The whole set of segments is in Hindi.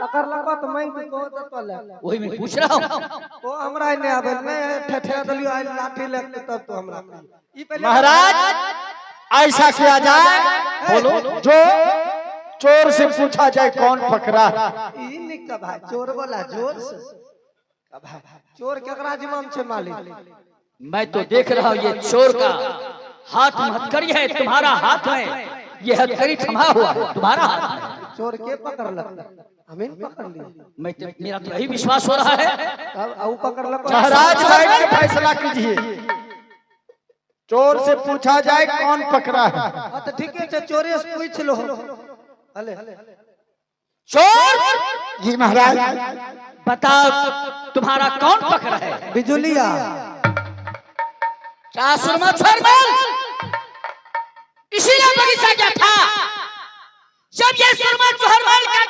पकड़ लगा तो मैं को तो ले वही मैं पूछ रहा हूँ। ओ हमरा ने आबे मैं ठठे दलियो आई लाठी लेके तब तो हमरा ई पहले महाराज ऐसा किया जाए, बोलो जो चोर से पूछा जाए कौन पकड़ा। ई निक भाई चोर बोला जोर से भाई चोर केकरा जिम्मा छे मालिक। मैं तो देख रहा हूँ ये चोर का हाथ में हथकड़ी है, तुम्हारा हाथ में ये हथकड़ी थमा हुआ है, तुम्हारा हाथ। चोर के पकड़ लगा हमें पकड़ लिया। मैं तो मेरा तो यही विश्वास हो रहा है। अब आऊ पकड़ लगा महाराज बैठ के फैसला कीजिए, चोर से पूछा जाए कौन पकड़ा है। हां तो ठीक है चोरे से पूछ लो। हले चोर जी महाराज बताओ तुम्हारा कौन पकड़ा है? बिजुलिया क्या सुरमा छोरमल इसीलिए बगीचा क्या था? जब ये सुरमा छोरमल का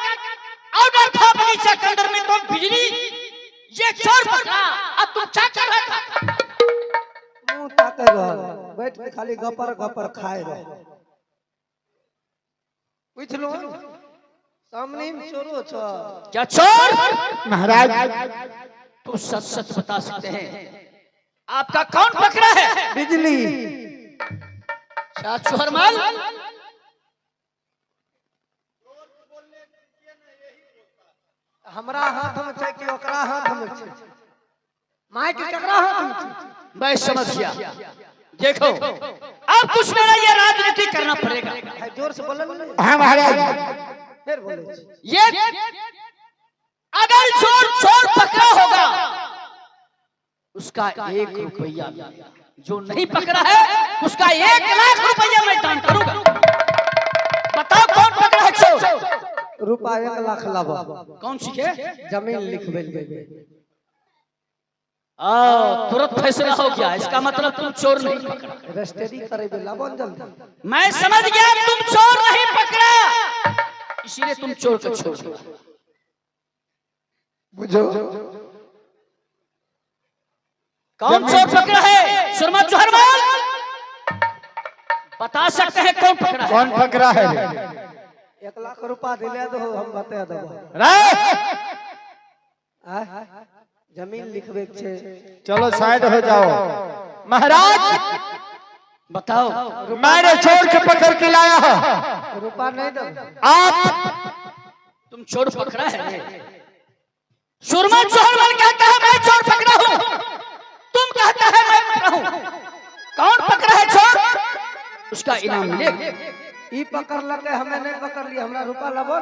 ऑर्डर था बगीचा के अंदर में तो बिजली ये चोर पकड़ा। अब तुम क्या कर रहा था? मुंह ताके रह बैठ के खाली गपर गपर खाए रह। पूछ लो सामने में चोरो छ। क्या चोर? महाराज तुम सच सच बता सकते हैं आपका कौन पकड़ा है? बिजली क्या छोरमल? हमरा हाथ में छै कि ओकरा हाथ में छै? माइक केकरा हाथ में छै? मैं समझ गया। देखो अब कुछ मेरा ये राजनीति करना पड़ेगा। भाई जोर से बोले नहीं। हाँ महाराज फिर बोले ये अगर चोर चोर पकड़ा होगा उसका 1 रुपया, जो नहीं पकड़ा है उसका 1 लाख रुपया मैं दान करूंगा। बताओ कौन पकड़ा है चोर? रुपया 1 लाख लावा। कौन सी है? जमीन लिखबे ले तुरंत फैसला हो गया। इसका मतलब तुम चोर नहीं पकड़ा। रजिस्ट्री करेबे लावन जल्दी। मैं समझ गया तुम चोर नहीं पकड़ा, इसीलिए तुम चोर को छोड़ दो। बुझो कौन चोर पकड़ा है? सुरमा जोहरमल बता सकते हैं कौन पकड़ा है? कौन पकड़ा है? 1 लाख रुपया दिले दो हम बता देबो। जमीन लिखबे छे। चलो साइड हो जाओ। महाराज बताओ मैंने चोर के पकड़ के लाया है। रुपया नहीं दो आप तुम चोर पकड़ा है? सुरमा जोहरमल कहता है मैं चोर पकड़ा हूँ, तुम कहता है मैं पकड़ा हूँ। कौन पकड़ा है चोर? उसका इनाम मिलेगा। ई पकड़ लगे हमें नहीं पकड़ लिया हमरा रुपया लाबो।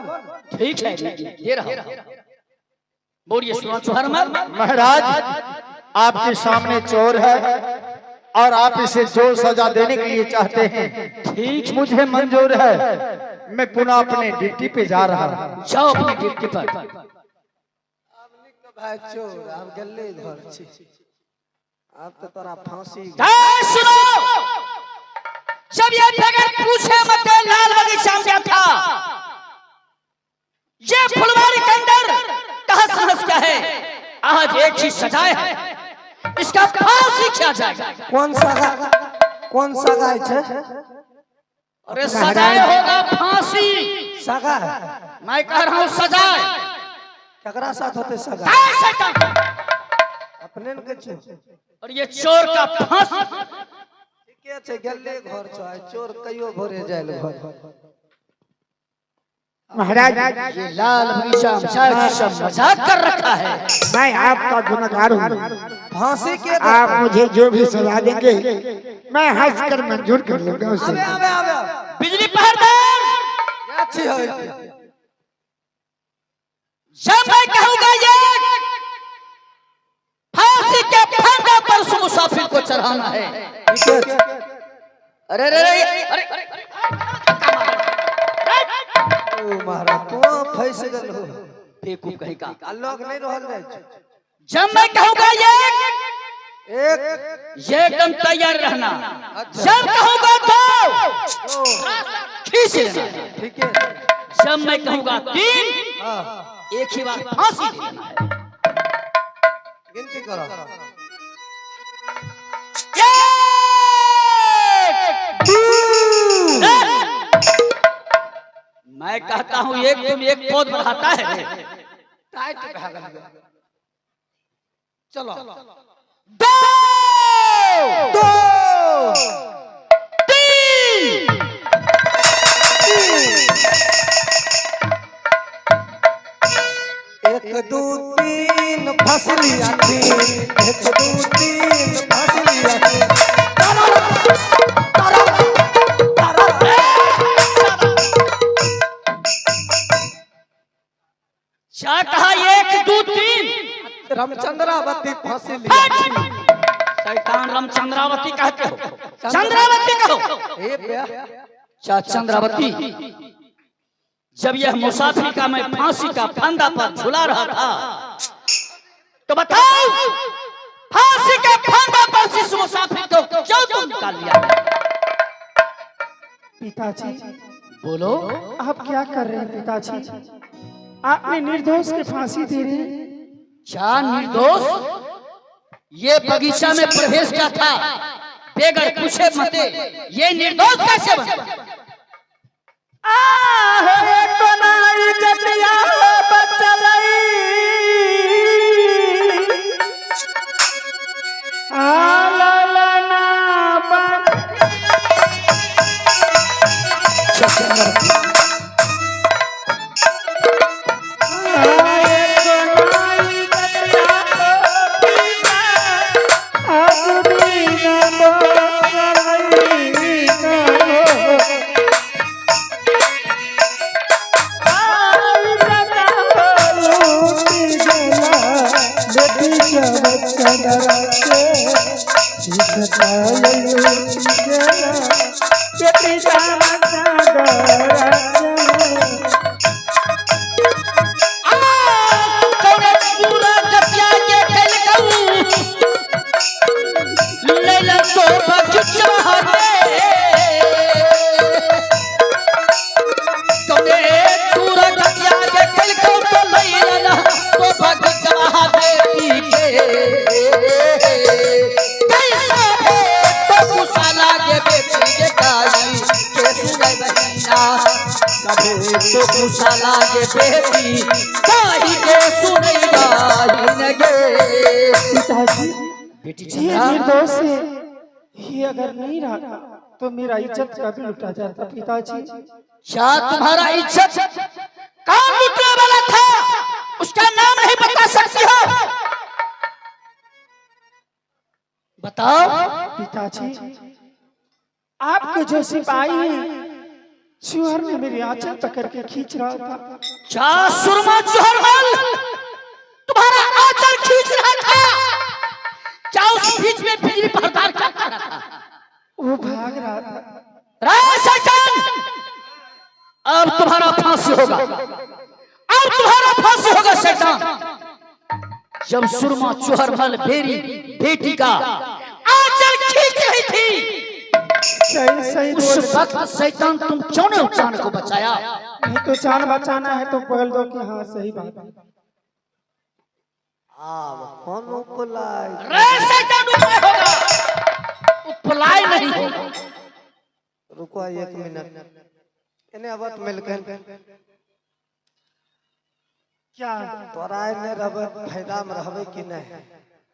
ठीक है दे रहा हूं। बोलिए सुरमा जोहरमल। महाराज आपके सामने चोर है और आप इसे जो सजा देने के लिए चाहते हैं ठीक मुझे मंजूर है। मैं पुनः अपने ड्यूटी पे जा रहा हूँ। जाओ अपनी ड्यूटी पर। भाई चोर आप गल्ले घर छी। आप तो तोरा फांसी। सुनो जब ये बगैर पूछे मत लाल बगीचा में था, ये फुलवारी के अंदर तहस क्या है? आज एक ही सजाए है, इसका फांसी किया जाएगा। कौन सा गाय छे? अरे सजाए होगा फांसी। सगा मैं कह रहा हूँ सजाए। केकरा साथ होते सगा? अपने के छे। और ये चोर का फांसी। ठीके छे गल्ले घर छ चोर कहियो भोरे जाइल घर। महाराज ये लाल बगीचा सब मजाक कर रखा है। मैं आपका गुनहगार हूँ। फांसी के आप मुझे जो भी सजा देंगे मैं हंसकर मंजूर कर लूंगा उसे। आवे बिजली पहरेदार अच्छी हो। जब मैं कहूँगा ये फांसी के फंदे पर उस मुसाफिर को चढ़ाना है। अरे अरे अरे महाराज तू फंस गल हो। बेवकूफ कहीं का। लोग नहीं रहल जाय। जब मैं कहूँगा एक ये एकदम तैयार रहना। जब कहूँगा तो खींच लेना। ठीक है। जब मैं कहूँगा 3 एक ही बार फांसी देना है। गिनती करो। मैं कहता हूँ एक तुम एक पौध बढ़ाता है। टाइट भए गेल यऽ। चलो दो दो तीन एक दो तीन फसलिया तीन एक दो तीन फसलिया तीन क्या कहा? एक दो तीन। रामचंद्रावती फसलिया शैतान रामचंद्रावती कहते हो, चंद्रावती कहो। ए बे क्या चंद्रावती? जब यह मुसाफिर का मैं फांसी का फंदा पर झुला रहा था तो बताओ, फांसी के फंदा पर इस मुसाफिर को क्यों तुम निकाल लिया? पिताजी बोलो। आप क्या कर रहे हैं पिताजी? आपने निर्दोष के फांसी दे रहे हैं। क्या निर्दोष? ये बगीचा में प्रवेश किया था बेगर पूछे मते, ये निर्दोष कैसे बना? तो कुशाला ये बेटी काई के सुनैया हिनगे। बेटी ये निर्दोष है, ये अगर नहीं रहा तो मेरा इज्जत का भी लुटा जाता पिताजी। क्या तुम्हारा इज्जत कौन लुटने वाला था? उसका नाम नहीं बता सकती हो? बताओ। पिताजी आपके जो सिपाही हैं, चूहर ने मेरी आंचल पकड़ के खींच रहा था। क्या सुरमा चोहरमल तुम्हारा आंचल खींच रहा था? क्या उस बीच में बिजली पहरेदार क्या कर रहा था? वो भाग रहा था। रे शैतान, अब तुम्हारा फांसी होगा, अब तुम्हारा फांसी होगा शैतान। जब सुरमा चोहरमल मेरी बेटी का आंचल खींच रही थी, सही उस वक्त शैतान तुम क्यों ने जान को बचाया? नहीं तो जान बचाना है तो बोल दो कि हाँ सही बात है। कौन उपलाई? रे शैतान उपाय होगा, उपलाई नहीं होगा। रुको एक मिनट, इन्हें अब मिलकर क्या तोरा ने रहबे फायदा में रहबे कि नहीं?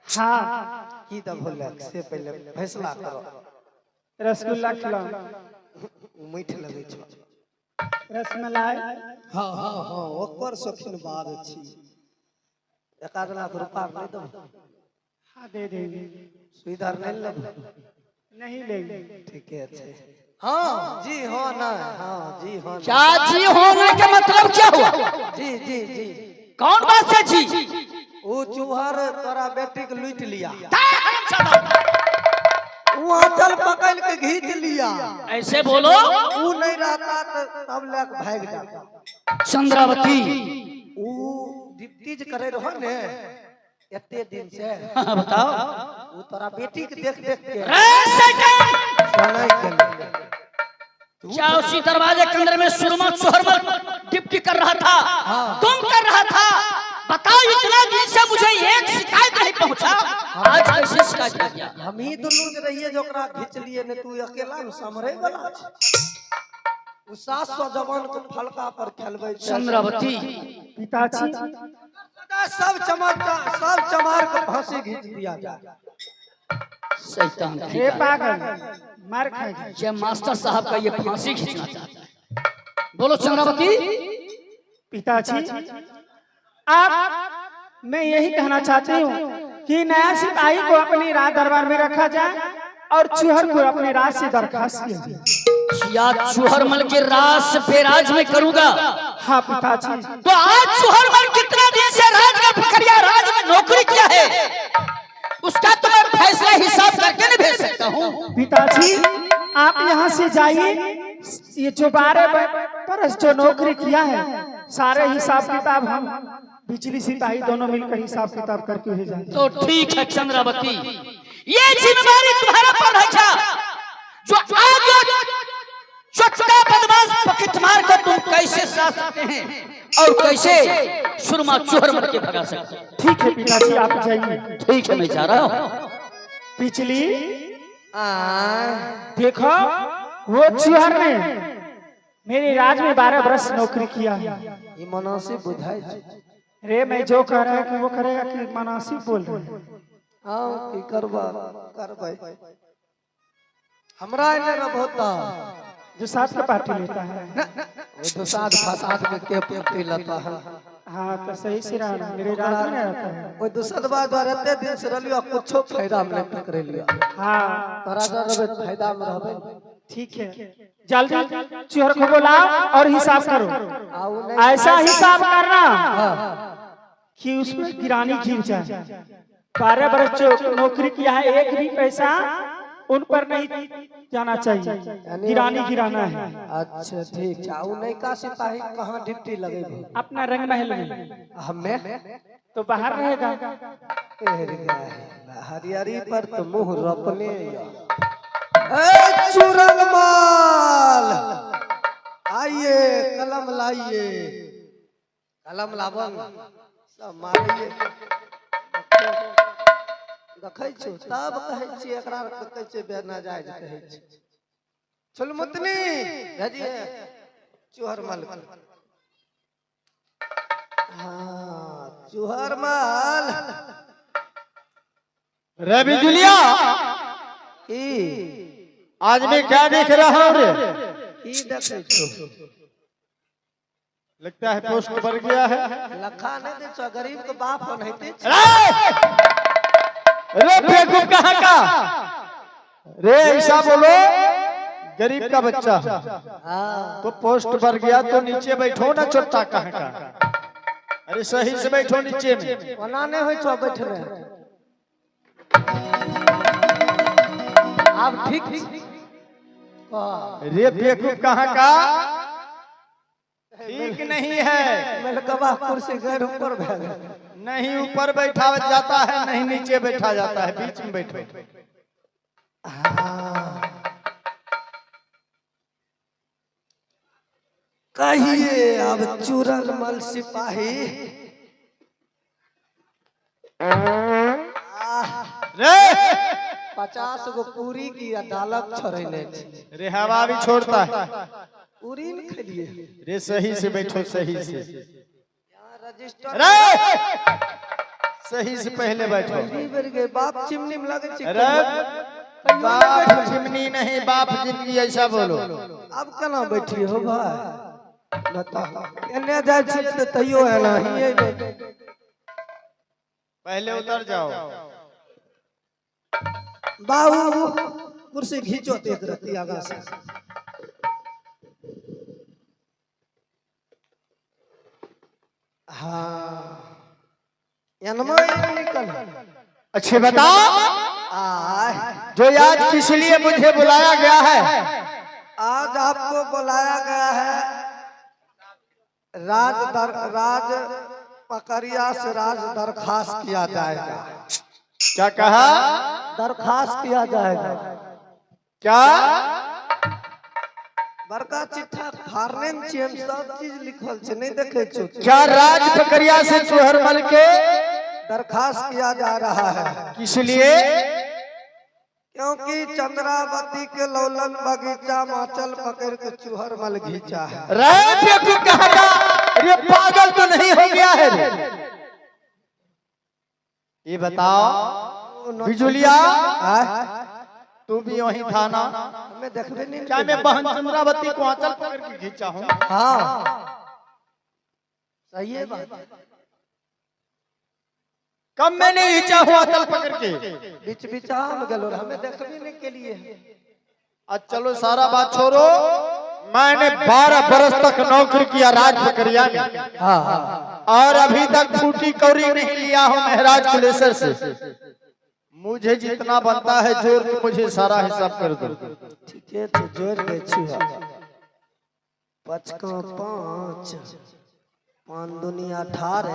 हाँ की तब बोले से पहले फैसला करो। रसगुल्ला खिलाओ। मीठ लगे छो। रसमलाई। हाँ हाँ हाँ ओकर शौकीन बात अछि। 1 लाख रुपया नहीं दो। हाँ दे देंगे। सुविधा नहीं लब। नहीं लेंगे। ठीक है अच्छे। हाँ जी हाँ ना हाँ जी हाँ। क्या जी होने का मतलब क्या हुआ? जी जी जी। कौन बात है जी? वो चूहर तोरा बेटी को लूट लिया। वो आंचल पकड़ के घींच लिया। ऐसे बोलो। वो नहीं रहता तो तब लेक भाग जाता। चंद्रावती वो डिप्टीज करे रहो ने इतने दिन से। बताओ। वो तोरा बेटी के देख देख के रे के क्या उसी दरवाजे के अंदर में सुरमा चोहरमल डिप्टी कर रहा था? हाँ। तुम कर रहा था? बताओ, इतना दिन से मुझे एक शिकायत नहीं पहुंचा, आज कैसे शिकायत आ गया? हम ही दोनों के रहिए जो ओकरा खींच लिए ने, तू अकेला में समरे वाला छ। उ 700 जवान को फलका पर खेलबै। चंद्रावती पिताजी सब चमार को फांसी खींच दिया जाए। शैतान हे ये पागल मार खाएगा। मास्टर साहब का ये फांसी खींचना चाहता है। बोलो चंद्रावती। पिताजी आप मैं यही कहना चाहती हूँ कि नया सिपाही को अपनी राज दरबार में रखा जाए और चूहर को अपने राज से दरखास्त किया जाए। या चूहरमल के राज पे राज में करूंगा। हाँ पिताजी। तो आज चूहरमल कितना दिन से राजगढ़ पकड़िया राज में नौकरी किया है, उसका तो मैं फैसला हिसाब करके नहीं भेज सकता हूँ। पिताजी आप यहाँ से जाइए, ये जो 12 बरस जो नौकरी किया है सारे हिसाब किताब हम बिजली सिपाही दोनों मिलकर हिसाब किताब करके भेजेंगे। तो ठीक है चंद्रावती, ये जिम्मेदारी तुम्हारा पर रहेगा। जो आगे छोटा बदमाश पकिट मार कर तुम कैसे साथ सकते हैं और कैसे सुरमा चूहरमल के भगा सकते हैं। ठीक है पिताजी आप जाइए। ठीक है मैं जा रहा हूँ। पिछली देखो वो चूहर ने मेरे राज में 12 बरस नौकरी किया है। ये मुनासिब बुझाई छै। रे मैं जो कह रहा है कि वो करेगा कि मुनासिब बोल रहे हैं। हाँ की करबै हमरा इने रबोता जो साथ का पार्टी लेता है। वो तो साथ फसाद में के पेटी लेता है। हाँ तो सही से रहा मेरे राज में रहता है। वो दूसरवा द्वारा एते दिन से रहलियो कुछो फायदा में नहीं पकड़ लिया। हाँ तोरा जरबे फायदा में रहबे। ठीक है जल्दी चूहर को बुलाओ और हिसाब करो। आऊ नहीं ऐसा हिसाब करना कि उसमें गिरानी गिर जाए। 12 बरस जो नौकरी किया है एक भी पैसा उन पर नहीं जाना चाहिए, गिरानी गिराना है। अच्छा ठीक है। आऊ नहीं का सिपाही कहाँ ड्यूटी लगेबे? अपना रंग महल में। हमें तो बाहर रहेगा। हरियारी पर तो मुंह रपने। ए चूरन माल आइए, कलम लाइए, कलम लावन सब मारिए। देखै छो तब कहै छी एकरा कहै छै बेनाजायज कहै छै। छुलमुतनी भेजिए चूहरमल। हाँ चूहरमल रे बिजुलिया, की आज मैं क्या देख रहा हूँ रे? की देखै छो? लगता है पोस्ट बढ़ गया है। लखा नहीं दे छो, गरीब के बाप बनैते छ। रे बेवकूफ कहाँ का? रे ऐसा बोलो, गरीब का बच्चा। हाँ तो पोस्ट बढ़ गया तो नीचे बैठो ना, छोटा कहाँ का? अरे सही से बैठो नीचे में। ओना नहीं होय छो बैठने। अब ठीक वाह रे बेवकूफ कहाँ का? ठीक नहीं है। मलकवा कुर्सी गैर ऊपर भे गए। नहीं ऊपर बैठा जाता है, नहीं नीचे बैठा जाता है, बीच में बैठो। कहिए अब चूरनमल सिपाही। रे 50 गो पूरी की अदालत छोड़ने छी। रे हवा भी छोड़ता है। पूरी न खलिए। रे सही से बैठो, सही से। यहाँ रजिस्टर रे सही से पहले बैठो। बढ़ गए बाप चिमनी में लगे छी। अरे बाप चिमनी नहीं, बाप जिंदगी ऐसा बोलो। अब केना बैठी हो भाई? बता एने जाय छी त तइयो है ना ही। पहले उतर जाओ। बाबू कुर्सी घींचो तेज रहती आगा से। हाँ एनमा निकल। अच्छे बताओ जो आज किस लिए मुझे बुलाया गया है? आज आपको बुलाया गया है राज पकड़िया से राज दरखास्त किया जाएगा। क्या कहा? दरखास्त किया जाएगा। क्या? बड़का चिट्ठा फाड़ने में छी, हम सब चीज लिखल छे, नहीं देखे छो? क्या राज प्रक्रिया से चूहरमल के दरखास्त किया जा रहा है। किस लिए? क्योंकि चंद्रावती के लौलन बगीचा माचल पकड़ के चूहरमल घींचा है। रे बेवकूफ कहाँ का? अरे पागल तो नहीं हो गया है रे? ये बताओ बिजुलिया, तू भी वही था ना? हमें देखबे नहीं क्या मैं बहन चंद्रावती को आंचल पकड़ के खींचा हूँ? हाँ सही है बात। कब मैंने खींचा हुआ आंचल पकड़ के? बीच बीच हम गलो हमें देखबे नहीं के लिए। आज चलो सारा बात छोड़ो, मैंने 12 बरस तक नौकरी किया राज प्रक्रिया में। हाँ और अभी तक फूटी कौड़ी नहीं लिया हूँ महाराज कुलेश्वर से। मुझे जितना बनता है जोर के मुझे सारा हिसाब कर दो। ठीक है तो जोड़ दे छिया। 5 का 5 5 दूनी 18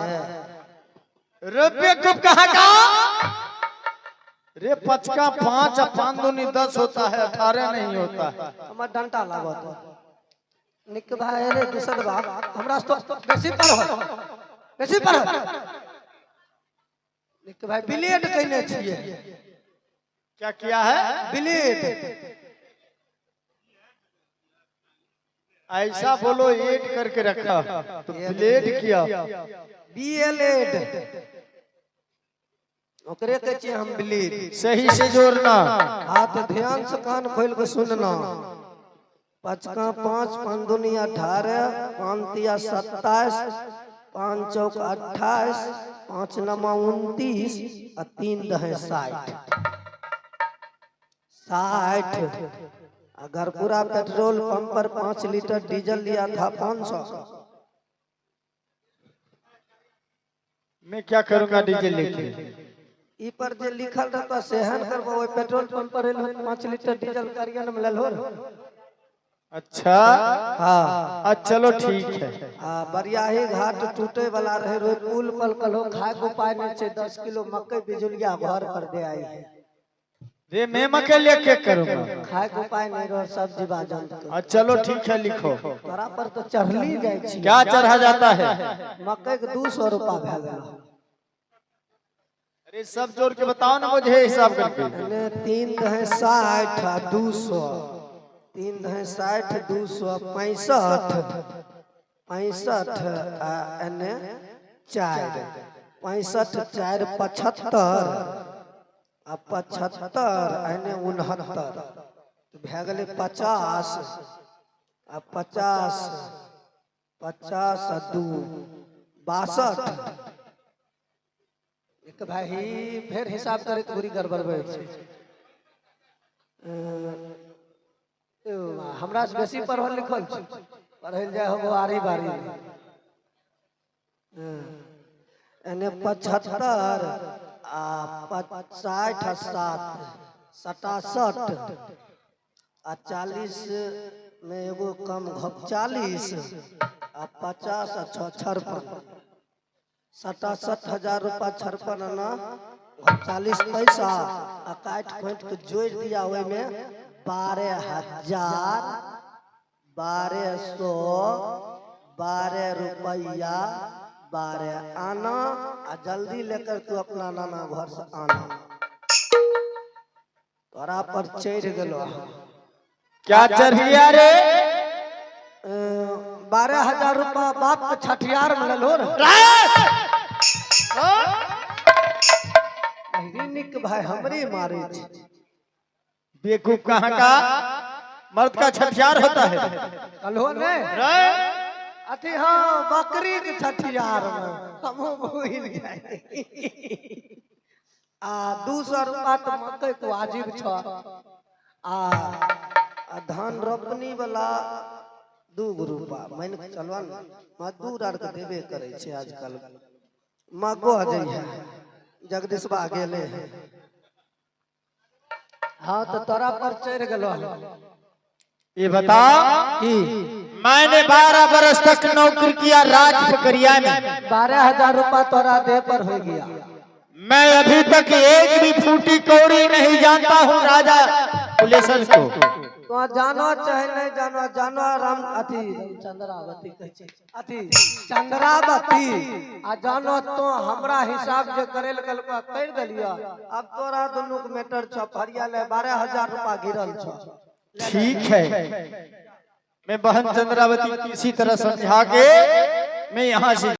रुपये खूब कहाँ का? रे 5 का 5 5 दूनी 10 होता है, 18 नहीं होता है। हमार डंटा लागो तो निक भाई रे दूसर बाप हमरा तो बेसी पर हो, बेसी पर हो। निक भाई ब्लेड कइने छिए? क्या किया है? ब्लेड ऐसा बोलो एड करके रखा तो ब्लेड किया। बीएलएड ओकरे के छिए हम ब्लेड। सही से जोड़ना। हाथ ध्यान से कान खोल के सुनना। 5 का 5 5 दूनी 18 5 तिया 27 5 चौक 28 5 नमा 29 और 3 दहे 60। अगर पूरा पेट्रोल पंप पर 5 लीटर डीजल लिया था 500। मैं क्या करूंगा डीजल लेके? ई पर जे लिखल रहता सेहन करबो ओइ पेट्रोल पंप पर 5 लीटर डीजल करियन में ललो। अच्छा हाँ अच्छा चलो ठीक है। बरियाही घाट टूटे वाला रहे रोज पुल पल कलो खाए को पाए नहीं छे। 10 किलो मकई बिजुलिया घर पर दे आई है। रे मैं मकई लेके करूंगा। खाए को पाए नहीं रहो सब्जी बाजन। अच्छा चलो ठीक है लिखो। तोरा पर तो चढ़ली जाय छी। क्या चढ़ा जाता है? मकई के 200 रुपया भे गेल। अरे सब जोड़ के बताओ ना मुझे हिसाब करके। 3 दहे 60 आ 200 3 दहे 60 200 65 एने 4 65 4 75 आ 75 एने 69 भे गेले 50 आ 50 50 आ 2 62। एक भाई फिर हिसाब करे तो बुरी गड़बड़ भइल छै। हमरा से बेसी पढ़ल लिखल छै। पढ़ल जाय हो आरी बारी एने 75 आ 60 आ 7 67 आ 40 में एगो कम 40 आ 50 आ 56 67,000 रुपया 56 आना 40 पैसा आ काट खोट के जोड़ दिया ओय में 12,000 1200 12 रुपया 12 आना। आ जल्दी लेकर तू अपना नाना घर से आना। तोरा पर चढ़ गेलो। क्या चढ़ गया रे? 12,000 रुपया बाप के छठियार में ललो निक भाई हमरे मारे छी। बेवकूफ कहाँ का? मर्द का छठियार होता है। कलो ने अथी हाँ बकरी के छठियार में हमो भूल जाए। आ 200 रुपया तो मकई को वाजिब छ। आ धान रोपनी वाला 2 रुपया मान के चलवा मजदूर आर के देबे करे छे आजकल। मगो जाइ है जगदीश बा गेले है। हाँ तो तोरा पर चढ़ गेलो। ये बता की मैंने 12 बरस तक नौकरी किया राज प्रक्रिया में। 12,000 रुपया तोरा दे पर हो गया। मैं अभी तक एक भी फूटी कौड़ी नहीं जानता हूँ राजा कुलेश्वर को। तो जानो चाहे नहीं जानो जानो राम अथी चंद्रावती कह छै अथी चंद्रावती आ जानो तो हमरा हिसाब जे करेल कलका कर देलियो। अब तोरा दोनों के मैटर छ फरिया ले 12,000 रुपया गिरल छ। ठीक है मैं बहन चंद्रावती किसी तरह समझा के मैं यहाँ से